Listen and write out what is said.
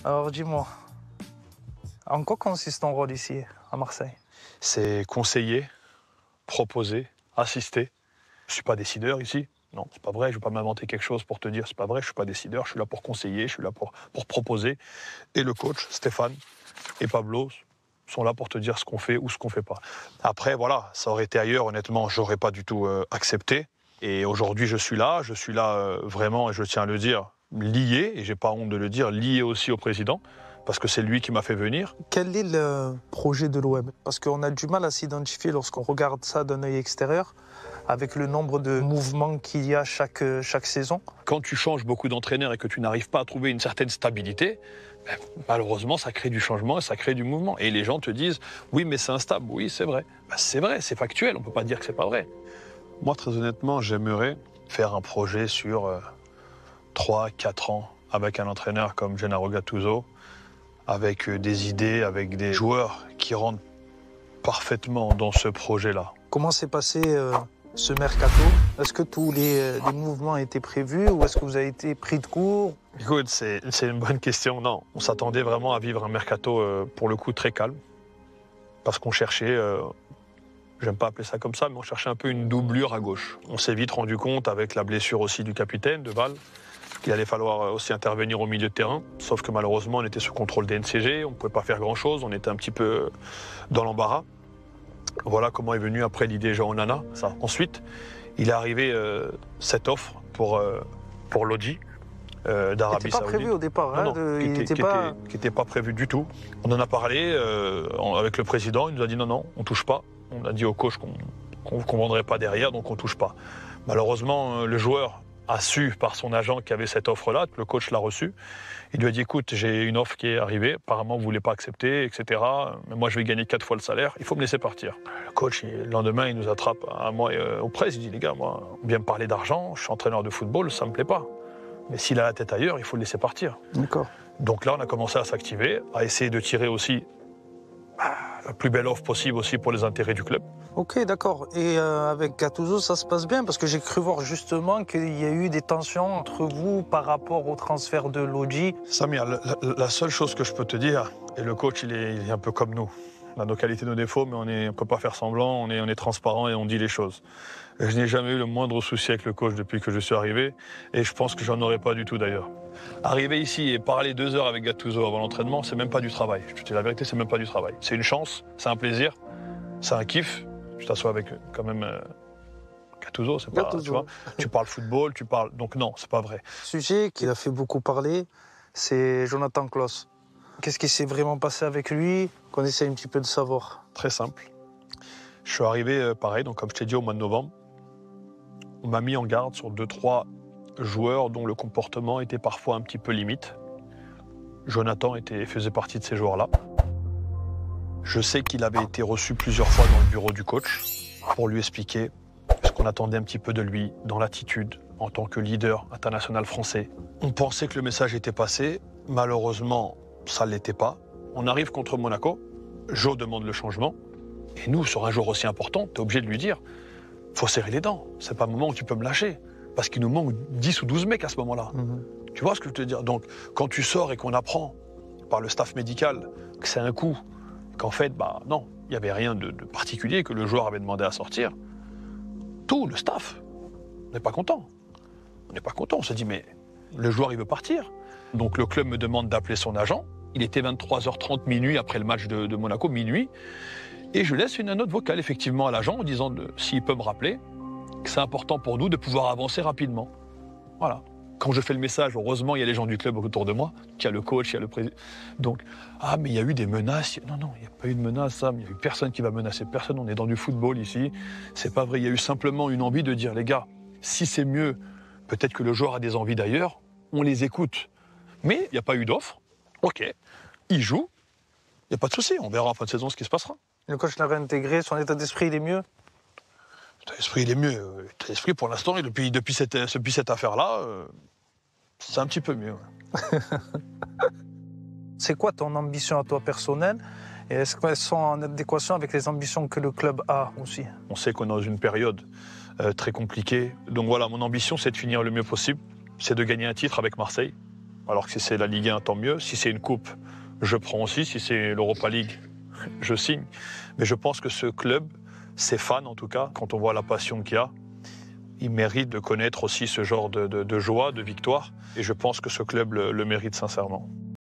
Alors dis-moi, en quoi consiste ton rôle ici, à Marseille? C'est conseiller, proposer, assister. Je ne suis pas décideur ici. Non, c'est pas vrai, je ne vais pas m'inventer quelque chose pour te dire, c'est pas vrai, je ne suis pas décideur, je suis là pour conseiller, je suis là pour proposer. Et le coach, Stéphane et Pablo, sont là pour te dire ce qu'on fait ou ce qu'on ne fait pas. Après, voilà, ça aurait été ailleurs, honnêtement, je n'aurais pas du tout accepté. Et aujourd'hui, je suis là vraiment, et je tiens à le dire, lié, et je n'ai pas honte de le dire, lié aussi au président, parce que c'est lui qui m'a fait venir. Quel est le projet de l'OM? Parce qu'on a du mal à s'identifier lorsqu'on regarde ça d'un œil extérieur, avec le nombre de mouvements qu'il y a chaque saison. Quand tu changes beaucoup d'entraîneurs et que tu n'arrives pas à trouver une certaine stabilité, malheureusement, ça crée du changement et ça crée du mouvement. Et les gens te disent, oui, mais c'est instable. Oui, c'est vrai. C'est vrai, c'est factuel, on ne peut pas dire que c'est pas vrai. Moi, très honnêtement, j'aimerais faire un projet sur 3-4 ans avec un entraîneur comme Gennaro Gattuso, avec des idées, avec des joueurs qui rentrent parfaitement dans ce projet-là. Comment s'est passé ce mercato? Est-ce que tous les mouvements étaient prévus ou est-ce que vous avez été pris de court? Écoute, c'est une bonne question. Non, on s'attendait vraiment à vivre un mercato, pour le coup, très calme. Parce qu'on cherchait, j'aime pas appeler ça comme ça, mais on cherchait un peu une doublure à gauche. On s'est vite rendu compte, avec la blessure aussi du capitaine, de Val, qu'il allait falloir aussi intervenir au milieu de terrain. Sauf que malheureusement, on était sous contrôle des NCG, on ne pouvait pas faire grand-chose, on était un petit peu dans l'embarras. Voilà comment est venue après l'idée Jean Onana. Ça. Ensuite, il est arrivé cette offre pour Lodji d'Arabie Saoudite. C'était pas prévu au départ, non, qui n'était pas prévu du tout. On en a parlé avec le président, il nous a dit non, on ne touche pas. On a dit au coach qu'on ne vendrait pas derrière, donc on ne touche pas. Malheureusement, le joueur a su par son agent qu'il y avait cette offre-là, le coach l'a reçue. Il lui a dit, écoute, j'ai une offre qui est arrivée, apparemment vous ne voulez pas accepter, etc. Mais moi je vais gagner 4 fois le salaire, il faut me laisser partir. Le coach, le lendemain, il nous attrape à moi et au presse, il dit, les gars, moi, on vient me parler d'argent, je suis entraîneur de football, ça ne me plaît pas. Mais s'il a la tête ailleurs, il faut le laisser partir. D'accord. Donc là, on a commencé à s'activer, à essayer de tirer aussi la plus belle offre possible aussi pour les intérêts du club. Ok, d'accord. Et avec Gattuso, ça se passe bien? Parce que j'ai cru voir justement qu'il y a eu des tensions entre vous par rapport au transfert de Lodji. Samir, la seule chose que je peux te dire, et le coach, il est un peu comme nous. On a nos qualités, nos défauts, mais on ne peut pas faire semblant, on est transparent et on dit les choses. Et je n'ai jamais eu le moindre souci avec le coach depuis que je suis arrivé, et je pense que j'en aurais pas du tout d'ailleurs. Arriver ici et parler 2 heures avec Gattuso avant l'entraînement, c'est même pas du travail. Je te dis la vérité, c'est même pas du travail. C'est une chance, c'est un plaisir, c'est un kiff. Tu t'assois avec quand même Gattuso, c'est pas, Gattuso. tu vois, tu parles football, tu parles. Donc non, c'est pas vrai. Sujet qui a fait beaucoup parler, c'est Jonathan Klaus. Qu'est-ce qui s'est vraiment passé avec lui, qu'on essaie un petit peu de savoir? Très simple. Je suis arrivé, pareil, donc comme je t'ai dit, au mois de novembre. On m'a mis en garde sur 2-3 joueurs dont le comportement était parfois un petit peu limite. Jonathan faisait partie de ces joueurs-là. Je sais qu'il avait été reçu plusieurs fois dans le bureau du coach pour lui expliquer ce qu'on attendait un petit peu de lui dans l'attitude en tant que leader international français. On pensait que le message était passé. Malheureusement, ça ne l'était pas. On arrive contre Monaco. Joe demande le changement. Et nous, sur un jour aussi important, tu es obligé de lui dire « faut serrer les dents. C'est pas le moment où tu peux me lâcher. » Parce qu'il nous manque 10 ou 12 mecs à ce moment-là. Tu vois ce que je veux te dire? Donc, quand tu sors et qu'on apprend par le staff médical que c'est un coup, qu'en fait, non, il n'y avait rien de particulier, que le joueur avait demandé à sortir, tout le staff, on n'est pas content. On n'est pas content. On se dit, mais le joueur, il veut partir. Donc, le club me demande d'appeler son agent. Il était 23h30, minuit, après le match de Monaco, minuit. Et je laisse une note vocale, effectivement, à l'agent en disant s'il peut me rappeler que c'est important pour nous de pouvoir avancer rapidement. Voilà. Quand je fais le message, heureusement, il y a les gens du club autour de moi, il y a le coach, il y a le président. Donc, mais il y a eu des menaces. Non, il n'y a pas eu de menaces, Sam. Il n'y a eu personne qui va menacer personne. On est dans du football ici. C'est pas vrai. Il y a eu simplement une envie de dire, les gars, si c'est mieux, peut-être que le joueur a des envies d'ailleurs, on les écoute. Mais il n'y a pas eu d'offre. OK. Il joue. Il n'y a pas de souci. On verra en fin de saison ce qui se passera. Le coach l'a réintégré, son état d'esprit, il est mieux? L'état d'esprit, il est mieux. L'état d'esprit, pour l'instant, et depuis cette affaire-là, c'est un petit peu mieux. Ouais. C'est quoi ton ambition à toi personnelle? Et est-ce qu'elles sont en adéquation avec les ambitions que le club a aussi? On sait qu'on est dans une période très compliquée. Donc voilà, mon ambition, c'est de finir le mieux possible. C'est de gagner un titre avec Marseille. Alors que si c'est la Ligue 1, tant mieux. Si c'est une coupe, je prends aussi. Si c'est l'Europa League, je signe. Mais je pense que ce club, ses fans en tout cas, quand on voit la passion qu'il y a, ils méritent de connaître aussi ce genre de joie, de victoire. Et je pense que ce club le mérite sincèrement.